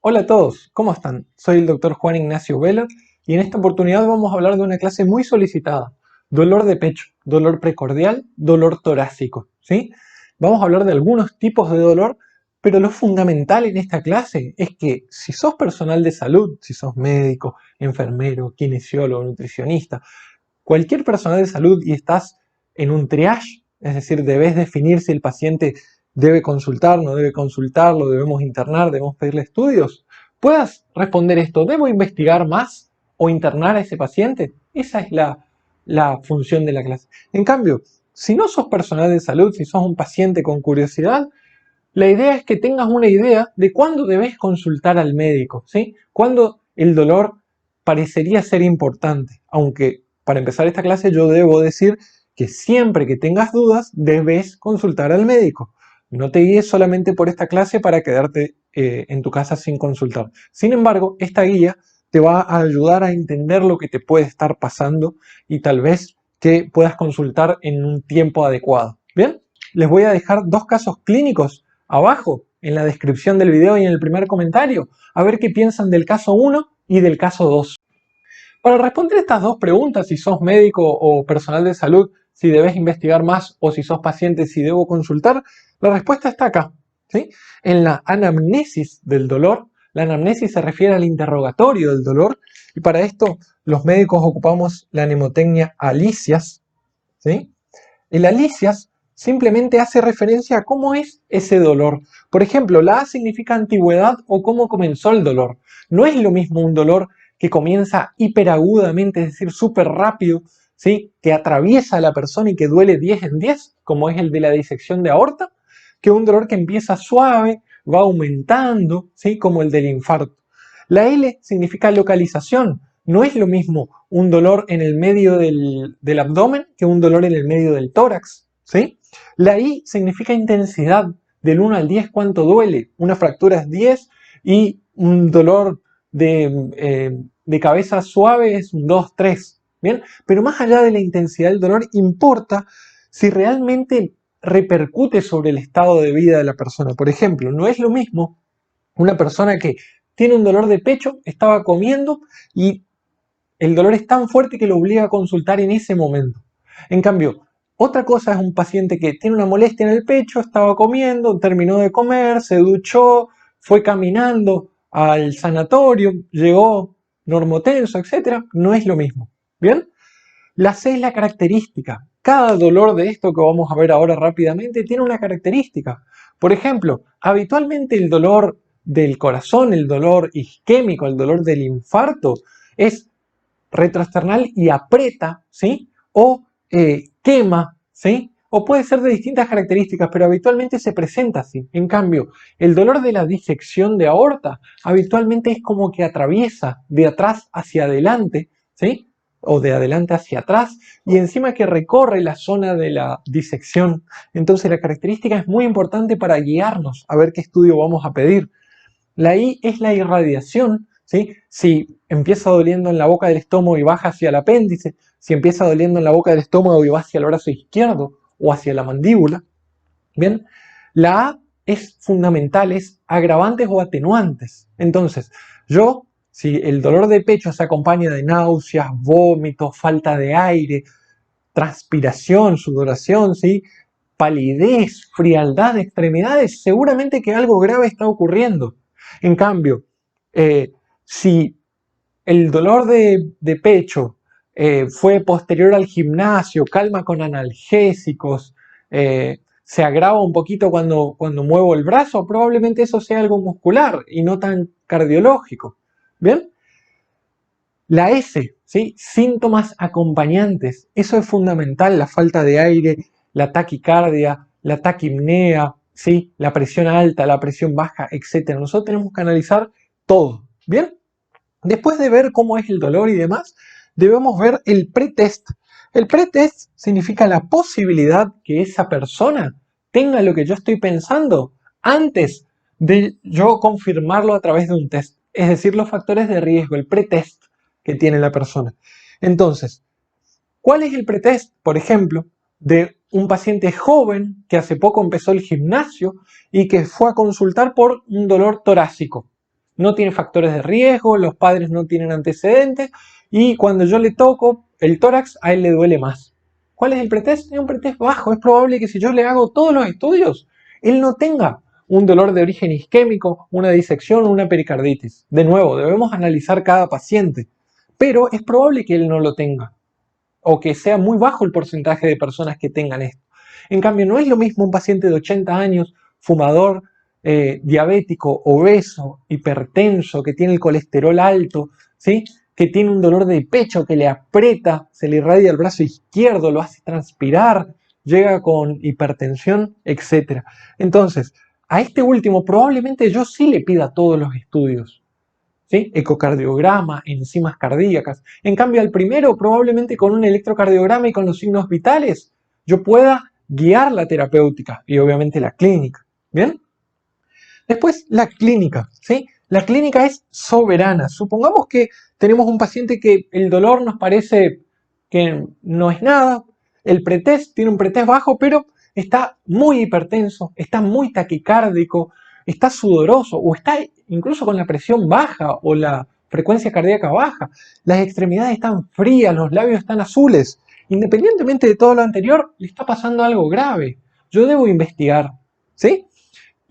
Hola a todos, ¿cómo están? Soy el doctor Juan Ignacio Vela y en esta oportunidad vamos a hablar de una clase muy solicitada, dolor de pecho, dolor precordial, dolor torácico, ¿sí? Vamos a hablar de algunos tipos de dolor, pero lo fundamental en esta clase es que si sos personal de salud, si sos médico, enfermero, kinesiólogo, nutricionista, cualquier personal de salud y estás en un triage, es decir, debes definir si el paciente debe consultar, no debe consultar, lo debemos internar, debemos pedirle estudios, puedas responder esto: ¿debo investigar más o internar a ese paciente? Esa es la función de la clase. En cambio, si no sos personal de salud, si sos un paciente con curiosidad, la idea es que tengas una idea de cuándo debes consultar al médico, ¿sí? Cuándo el dolor parecería ser importante. Aunque para empezar esta clase yo debo decir que siempre que tengas dudas debes consultar al médico. No te guíes solamente por esta clase para quedarte en tu casa sin consultar. Sin embargo, esta guía te va a ayudar a entender lo que te puede estar pasando y tal vez que puedas consultar en un tiempo adecuado. Bien, les voy a dejar dos casos clínicos abajo en la descripción del video y en el primer comentario, a ver qué piensan del caso 1 y del caso 2. Para responder estas dos preguntas, si sos médico o personal de salud, si debes investigar más, o si sos paciente, si debo consultar, la respuesta está acá, ¿sí? En la anamnesis del dolor. La anamnesis se refiere al interrogatorio del dolor, y para esto los médicos ocupamos la mnemotecnia alicias, ¿sí? El alicias simplemente hace referencia a cómo es ese dolor. Por ejemplo, la A significa antigüedad o cómo comenzó el dolor. No es lo mismo un dolor que comienza hiperagudamente, es decir, súper rápido, ¿sí? Que atraviesa a la persona y que duele 10 en 10, como es el de la disección de aorta, que un dolor que empieza suave, va aumentando, ¿sí? Como el del infarto. La L significa localización. No es lo mismo un dolor en el medio del abdomen que un dolor en el medio del tórax, ¿sí? La I significa intensidad, del 1 al 10 cuánto duele. Una fractura es 10 y un dolor de cabeza suave es un 2, 3, ¿bien? Pero más allá de la intensidad del dolor, importa si realmente repercute sobre el estado de vida de la persona. Por ejemplo, no es lo mismo una persona que tiene un dolor de pecho, estaba comiendo y el dolor es tan fuerte que lo obliga a consultar en ese momento. En cambio, otra cosa es un paciente que tiene una molestia en el pecho, estaba comiendo, terminó de comer, se duchó, fue caminando al sanatorio, llegó normotenso, etc. No es lo mismo. ¿Bien? La C es la característica. Cada dolor de esto que vamos a ver ahora rápidamente tiene una característica. Por ejemplo, habitualmente el dolor del corazón, el dolor isquémico, el dolor del infarto, es retroesternal y aprieta, ¿sí? O quema, ¿sí? O puede ser de distintas características, pero habitualmente se presenta así. En cambio, el dolor de la disección de aorta habitualmente es como que atraviesa de atrás hacia adelante, ¿sí? O de adelante hacia atrás, y encima que recorre la zona de la disección. Entonces la característica es muy importante para guiarnos a ver qué estudio vamos a pedir. La I es la irradiación, ¿sí? Si empieza doliendo en la boca del estómago y baja hacia el apéndice, si empieza doliendo en la boca del estómago y va hacia el brazo izquierdo o hacia la mandíbula, ¿bien? La A es fundamental, es agravantes o atenuantes. Entonces, si el dolor de pecho se acompaña de náuseas, vómitos, falta de aire, transpiración, sudoración, ¿sí? Palidez, frialdad de extremidades, seguramente que algo grave está ocurriendo. En cambio, si el dolor de pecho fue posterior al gimnasio, calma con analgésicos, se agrava un poquito cuando muevo el brazo, probablemente eso sea algo muscular y no tan cardiológico. ¿Bien? La S, ¿sí? Síntomas acompañantes. Eso es fundamental: la falta de aire, la taquicardia, la taquipnea, ¿sí? La presión alta, la presión baja, etc. Nosotros tenemos que analizar todo. ¿Bien? Después de ver cómo es el dolor y demás, debemos ver el pretest. El pretest significa la posibilidad que esa persona tenga lo que yo estoy pensando antes de yo confirmarlo a través de un test. Es decir, los factores de riesgo, el pretest que tiene la persona. Entonces, ¿cuál es el pretest, por ejemplo, de un paciente joven que hace poco empezó el gimnasio y que fue a consultar por un dolor torácico? no tiene factores de riesgo, los padres no tienen antecedentes y cuando yo le toco el tórax a él le duele más. ¿Cuál es el pretest? Es un pretest bajo. Es probable que si yo le hago todos los estudios, él no tenga un dolor de origen isquémico, una disección o una pericarditis. De nuevo, debemos analizar cada paciente, pero es probable que él no lo tenga o que sea muy bajo el porcentaje de personas que tengan esto. En cambio, no es lo mismo un paciente de 80 años, fumador, diabético, obeso, hipertenso, que tiene el colesterol alto, ¿sí? Que tiene un dolor de pecho que le aprieta, se le irradia el brazo izquierdo, lo hace transpirar, llega con hipertensión, etc. Entonces, a este último probablemente yo sí le pida todos los estudios, ¿sí? Ecocardiograma, enzimas cardíacas. En cambio, al primero, probablemente con un electrocardiograma y con los signos vitales, yo pueda guiar la terapéutica y obviamente la clínica. ¿Bien? Después, la clínica, ¿sí? La clínica es soberana. Supongamos que tenemos un paciente que el dolor nos parece que no es nada, el pretest tiene un pretest bajo, pero está muy hipertenso, está muy taquicárdico, está sudoroso o está incluso con la presión baja o la frecuencia cardíaca baja. Las extremidades están frías, los labios están azules. Independientemente de todo lo anterior, le está pasando algo grave. Yo debo investigar, ¿sí?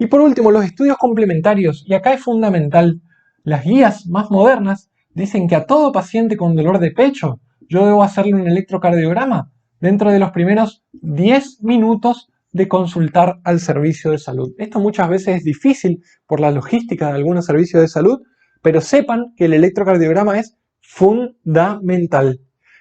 Y por último, los estudios complementarios, y acá es fundamental, las guías más modernas dicen que a todo paciente con dolor de pecho yo debo hacerle un electrocardiograma dentro de los primeros 10 minutos de consultar al servicio de salud. Esto muchas veces es difícil por la logística de algunos servicios de salud, pero sepan que el electrocardiograma es fundamental.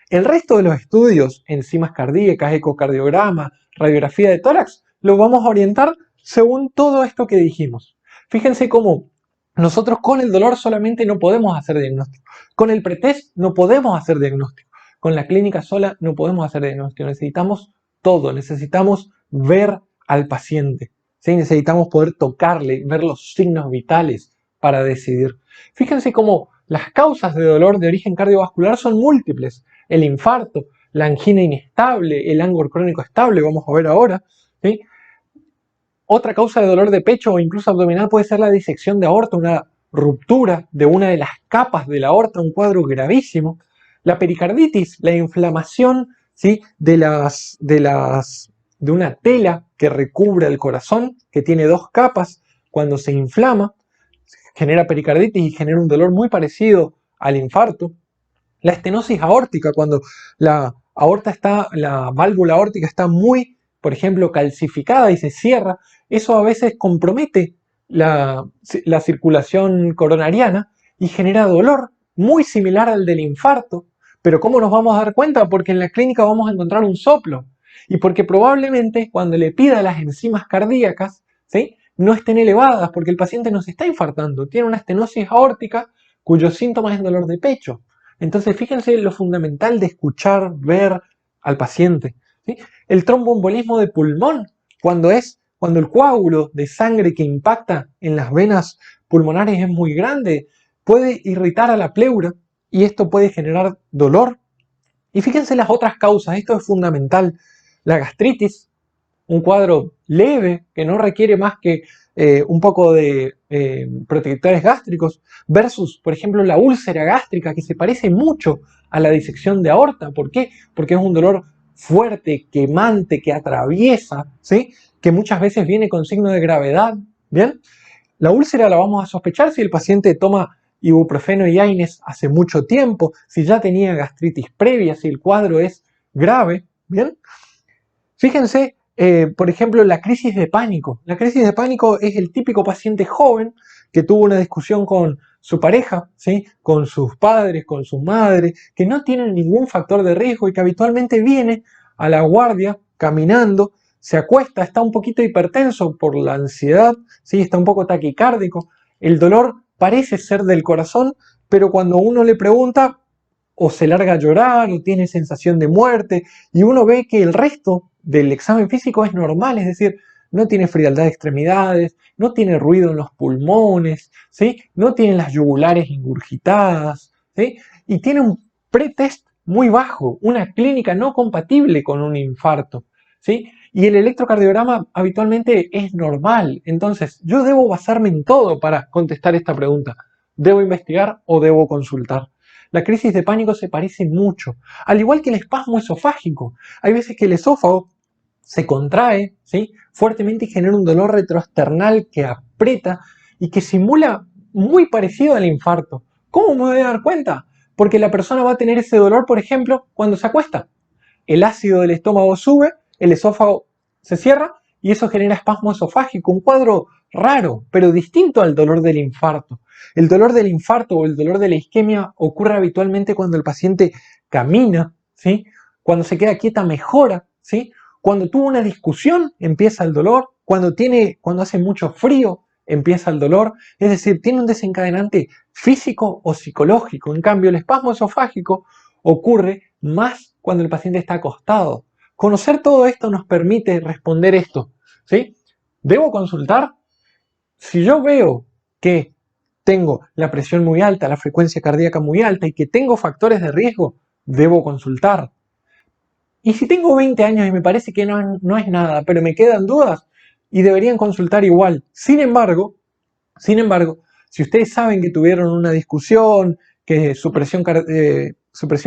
El resto de los estudios, enzimas cardíacas, ecocardiograma, radiografía de tórax, lo vamos a orientar según todo esto que dijimos. Fíjense cómo nosotros con el dolor solamente no podemos hacer diagnóstico. Con el pretest no podemos hacer diagnóstico. Con la clínica sola no podemos hacer diagnóstico. Necesitamos todo. Necesitamos ver al paciente. ¿Sí? Necesitamos poder tocarle, ver los signos vitales para decidir. Fíjense cómo las causas de dolor de origen cardiovascular son múltiples. El infarto, la angina inestable, el angor crónico estable, vamos a ver ahora, ¿sí? Otra causa de dolor de pecho o incluso abdominal puede ser la disección de aorta, una ruptura de una de las capas de la aorta, un cuadro gravísimo. La pericarditis, la inflamación, ¿sí? de una tela que recubre el corazón, que tiene dos capas, cuando se inflama, genera pericarditis y genera un dolor muy parecido al infarto. La estenosis aórtica, cuando la válvula aórtica está muy, por ejemplo, calcificada y se cierra, eso a veces compromete la circulación coronariana y genera dolor muy similar al del infarto. Pero ¿cómo nos vamos a dar cuenta? Porque en la clínica vamos a encontrar un soplo y porque probablemente cuando le pida las enzimas cardíacas, ¿sí? No estén elevadas porque el paciente no se está infartando, tiene una estenosis aórtica cuyo síntoma es dolor de pecho. Entonces fíjense lo fundamental de escuchar, ver al paciente, ¿sí? El tromboembolismo de pulmón, cuando el coágulo de sangre que impacta en las venas pulmonares es muy grande, puede irritar a la pleura y esto puede generar dolor. Y fíjense las otras causas, esto es fundamental. La gastritis, un cuadro leve que no requiere más que un poco de protectores gástricos, versus, por ejemplo, la úlcera gástrica, que se parece mucho a la disección de aorta. ¿Por qué? Porque es un dolor fuerte, quemante, que atraviesa, ¿sí? Que muchas veces viene con signo de gravedad. ¿Bien? La úlcera la vamos a sospechar si el paciente toma ibuprofeno y AINES hace mucho tiempo, si ya tenía gastritis previa, si el cuadro es grave. ¿Bien? Fíjense, por ejemplo, la crisis de pánico. La crisis de pánico es el típico paciente joven que tuvo una discusión con su pareja, ¿sí? Con sus padres, con su madre, que no tienen ningún factor de riesgo y que habitualmente viene a la guardia caminando, se acuesta, está un poquito hipertenso por la ansiedad, ¿sí? Está un poco taquicárdico. El dolor parece ser del corazón, pero cuando uno le pregunta, o se larga a llorar, o tiene sensación de muerte, y uno ve que el resto del examen físico es normal, es decir, no tiene frialdad de extremidades, no tiene ruido en los pulmones, ¿sí? No tiene las yugulares ingurgitadas, ¿sí? Y tiene un pretest muy bajo, una clínica no compatible con un infarto, ¿sí? Y el electrocardiograma habitualmente es normal. Entonces, yo debo basarme en todo para contestar esta pregunta. ¿Debo investigar o debo consultar? La crisis de pánico se parece mucho, al igual que el espasmo esofágico. Hay veces que el esófago se contrae, ¿sí?, fuertemente y genera un dolor retroesternal que aprieta y que simula muy parecido al infarto. ¿Cómo me voy a dar cuenta? Porque la persona va a tener ese dolor, por ejemplo, cuando se acuesta. El ácido del estómago sube, el esófago se cierra y eso genera espasmo esofágico, un cuadro raro, pero distinto al dolor del infarto. El dolor del infarto o el dolor de la isquemia ocurre habitualmente cuando el paciente camina, ¿sí?, cuando se queda quieta mejora, ¿sí?, cuando tuvo una discusión empieza el dolor, cuando hace mucho frío empieza el dolor, es decir, tiene un desencadenante físico o psicológico. En cambio, el espasmo esofágico ocurre más cuando el paciente está acostado. Conocer todo esto nos permite responder esto, ¿sí? ¿Debo consultar? Si yo veo que tengo la presión muy alta, la frecuencia cardíaca muy alta y que tengo factores de riesgo, debo consultar. Y si tengo 20 años y me parece que no es nada, pero me quedan dudas y deberían consultar igual. Sin embargo, si ustedes saben que tuvieron una discusión, que su presión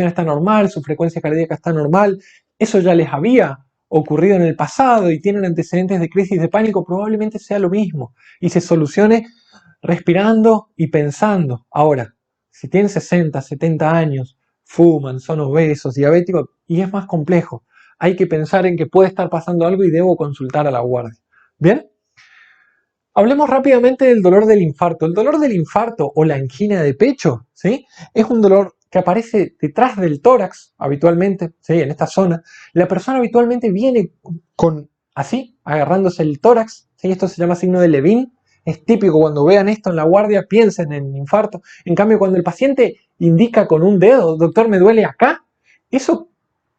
está normal, su frecuencia cardíaca está normal, eso ya les había ocurrido en el pasado y tienen antecedentes de crisis de pánico, probablemente sea lo mismo y se solucione respirando y pensando. Ahora, si tienen 60, 70 años, fuman, son obesos, diabéticos, y es más complejo. Hay que pensar en que puede estar pasando algo y debo consultar a la guardia. ¿Bien? Hablemos rápidamente del dolor del infarto. El dolor del infarto o la angina de pecho, ¿sí?, es un dolor que aparece detrás del tórax habitualmente, ¿sí?, en esta zona. La persona habitualmente viene así, agarrándose el tórax, ¿sí?, esto se llama signo de Levin. Es típico cuando vean esto en la guardia, piensen en infarto. En cambio, cuando el paciente indica con un dedo, doctor, me duele acá, eso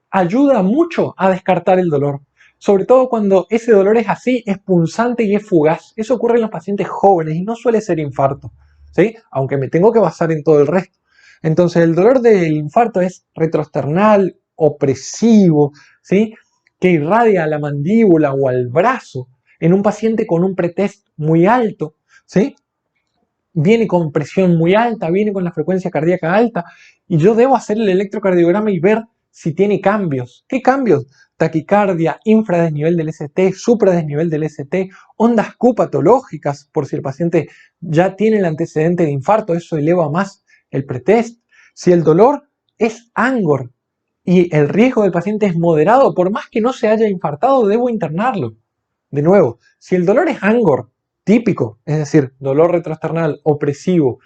ayuda mucho a descartar el dolor. Sobre todo cuando ese dolor es así, es punzante y es fugaz. Eso ocurre en los pacientes jóvenes y no suele ser infarto, ¿sí?, aunque me tengo que basar en todo el resto. Entonces el dolor del infarto es retroesternal, opresivo, ¿sí?, que irradia a la mandíbula o al brazo en un paciente con un pretest muy alto, ¿sí?, viene con presión muy alta, viene con la frecuencia cardíaca alta, y yo debo hacer el electrocardiograma y ver si tiene cambios. ¿Qué cambios? Taquicardia, infradesnivel del ST, supradesnivel del ST, ondas Q patológicas, por si el paciente ya tiene el antecedente de infarto, eso eleva más el pretest. Si el dolor es ANGOR y el riesgo del paciente es moderado, por más que no se haya infartado, debo internarlo. De nuevo, si el dolor es ANGOR típico, es decir, dolor retroesternal opresivo,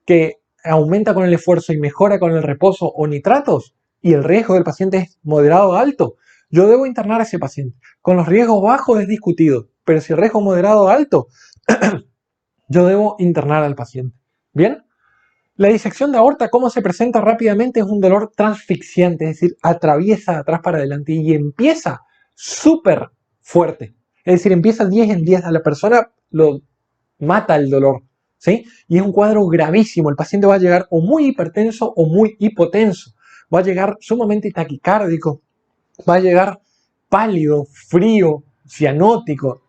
que aumenta con el esfuerzo y mejora con el reposo o nitratos, y el riesgo del paciente es moderado o alto, yo debo internar a ese paciente. Con los riesgos bajos es discutido, pero si el riesgo moderado o alto, yo debo internar al paciente. ¿Bien? La disección de aorta, ¿cómo se presenta rápidamente? Es un dolor transfixiante, es decir, atraviesa de atrás para adelante y empieza súper fuerte. Es decir, empieza 10 en 10, a la persona lo mata el dolor, ¿sí? Y es un cuadro gravísimo, el paciente va a llegar o muy hipertenso o muy hipotenso, va a llegar sumamente taquicárdico, va a llegar pálido, frío, cianótico.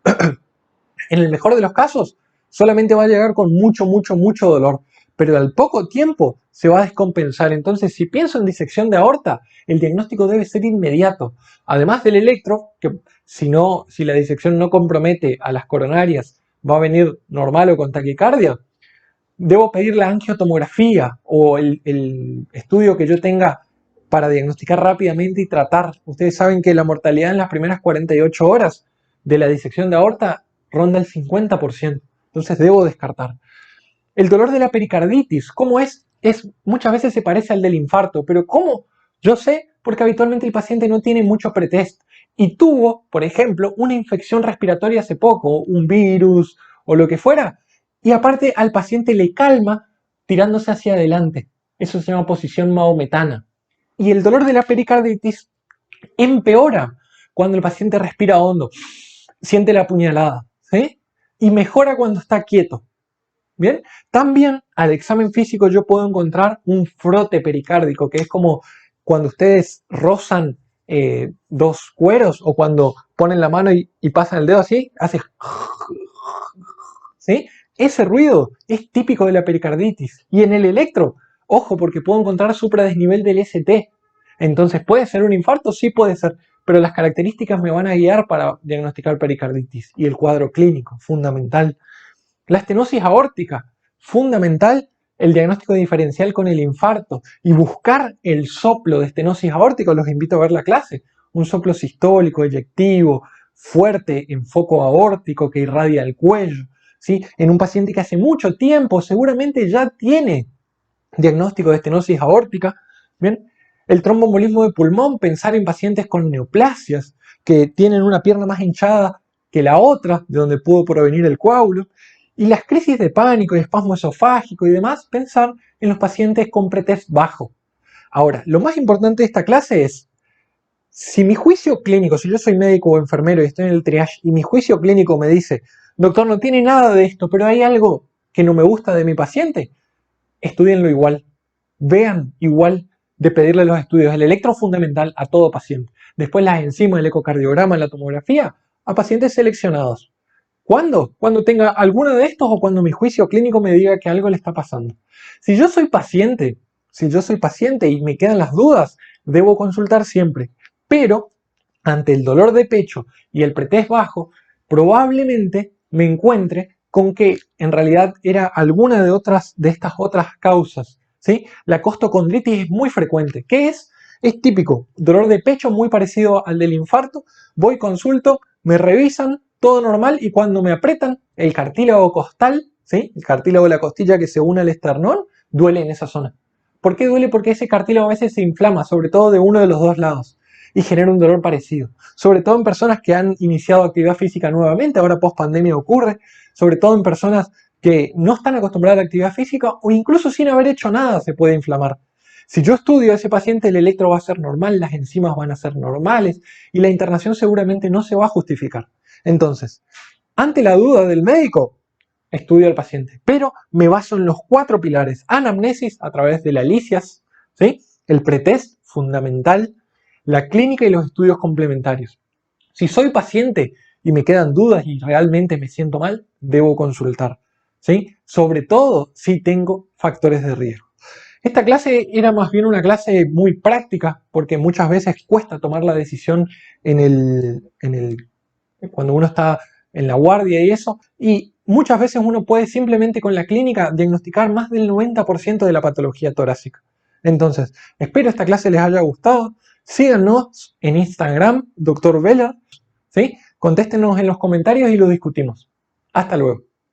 En el mejor de los casos, solamente va a llegar con mucho dolor, pero al poco tiempo se va a descompensar. Entonces, si pienso en disección de aorta, el diagnóstico debe ser inmediato. Además del electro, que si la disección no compromete a las coronarias, va a venir normal o con taquicardia, debo pedir la angiotomografía o el estudio que yo tenga para diagnosticar rápidamente y tratar. Ustedes saben que la mortalidad en las primeras 48 horas de la disección de aorta ronda el 50%. Entonces debo descartar. El dolor de la pericarditis, ¿cómo es? Muchas veces se parece al del infarto, pero ¿cómo? Yo sé porque habitualmente el paciente no tiene mucho pretest y tuvo, por ejemplo, una infección respiratoria hace poco, un virus o lo que fuera, y aparte al paciente le calma tirándose hacia adelante. Eso se llama posición maometana. Y el dolor de la pericarditis empeora cuando el paciente respira hondo, siente la puñalada, ¿sí?, y mejora cuando está quieto. Bien, también al examen físico yo puedo encontrar un frote pericárdico, que es como cuando ustedes rozan dos cueros o cuando ponen la mano y pasan el dedo así, hace, ¿sí? ese ruido es típico de la pericarditis. Y en el electro, ojo, porque puedo encontrar supradesnivel del ST. Entonces, ¿puede ser un infarto? Sí puede ser, pero las características me van a guiar para diagnosticar pericarditis. Y el cuadro clínico, fundamental. La estenosis aórtica, fundamental el diagnóstico diferencial con el infarto y buscar el soplo de estenosis aórtica. Los invito a ver la clase. Un soplo sistólico, eyectivo, fuerte, en foco aórtico que irradia el cuello. ¿Sí? En un paciente que hace mucho tiempo seguramente ya tiene diagnóstico de estenosis aórtica. ¿Bien? El tromboembolismo de pulmón, pensar en pacientes con neoplasias que tienen una pierna más hinchada que la otra, de donde pudo provenir el coágulo. Y las crisis de pánico y espasmo esofágico y demás, pensar en los pacientes con pretest bajo. Ahora, lo más importante de esta clase es, si mi juicio clínico, si yo soy médico o enfermero y estoy en el triage y mi juicio clínico me dice, doctor, no tiene nada de esto, pero hay algo que no me gusta de mi paciente, estudienlo igual, vean igual de pedirle los estudios, el electro fundamental a todo paciente. Después las enzimas, el ecocardiograma, la tomografía, a pacientes seleccionados. ¿Cuándo? Cuando tenga alguno de estos o cuando mi juicio clínico me diga que algo le está pasando. Si yo soy paciente y me quedan las dudas, debo consultar siempre. Pero ante el dolor de pecho y el pretest bajo, probablemente me encuentre con que en realidad era alguna de estas otras causas. ¿Sí? La costocondritis es muy frecuente. ¿Qué es? Es típico, dolor de pecho muy parecido al del infarto. Voy, consulto, me revisan, todo normal, y cuando me apretan el cartílago costal, ¿sí? El cartílago de la costilla que se une al esternón, duele en esa zona. ¿Por qué duele? Porque ese cartílago a veces se inflama, sobre todo de uno de los dos lados, y genera un dolor parecido. Sobre todo en personas que han iniciado actividad física nuevamente, ahora post pandemia ocurre, sobre todo en personas que no están acostumbradas a la actividad física o incluso sin haber hecho nada se puede inflamar. Si yo estudio a ese paciente, el electro va a ser normal, las enzimas van a ser normales y la internación seguramente no se va a justificar. Entonces, ante la duda del médico, estudio al paciente, pero me baso en los 4 pilares: anamnesis a través de la LICIAS, ¿sí? El pretest fundamental, la clínica y los estudios complementarios. Si soy paciente y me quedan dudas y realmente me siento mal, debo consultar, ¿sí? Sobre todo si tengo factores de riesgo. Esta clase era más bien una clase muy práctica porque muchas veces cuesta tomar la decisión cuando uno está en la guardia y eso, y muchas veces uno puede simplemente con la clínica diagnosticar más del 90% de la patología torácica. Entonces, espero esta clase les haya gustado. Síganos en Instagram, Dr. Vela, ¿sí? Contéstenos en los comentarios y lo discutimos. Hasta luego.